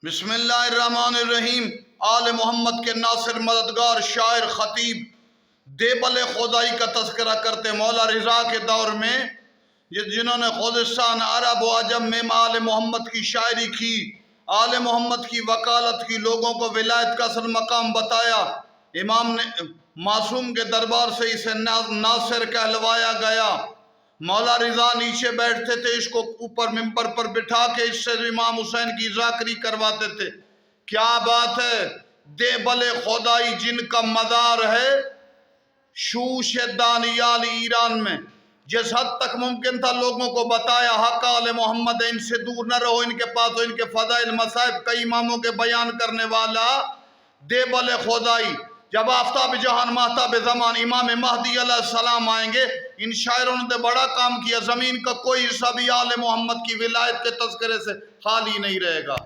बिस्मिल्लाहिर्रहमानिर्रहीम। आल मोहम्मद के नासिर मददगार शायर ख़तीब देबल खुदाई का तज़किरा करते मौला रिज़ा के दौर में जिन्होंने खुदिस्तान अरब व अजम में आल मोहम्मद की शायरी की, आल मोहम्मद की वकालत की, लोगों को विलायत का असल मकाम बताया। इमाम ने मासूम के दरबार से इसे नासिर कहलवाया गया। मौला रिज़ा नीचे बैठते थे, इसको ऊपर मिंबर पर बिठा के इससे इमाम हुसैन की ज़ाकरी करवाते थे। क्या बात है, देबल खुदाई जिनका मज़ार है शूश दानियाल ईरान में। जिस हद तक मुमकिन था लोगों को बताया हक़ आले मोहम्मद है, इनसे दूर न रहो, इनके पास हो, इनके फ़ज़ाइल मसाइब कई इमामों के बयान करने वाला देबल खुदाई। जब आफ्ताब जहान महताब ज़मान इमाम महदी अलैहिस्सलाम आएंगे, इन शायरों ने बड़ा काम किया। ज़मीन का कोई हिस्सा भी आले मोहम्मद की विलायत के तज़किरे से खाली नहीं रहेगा।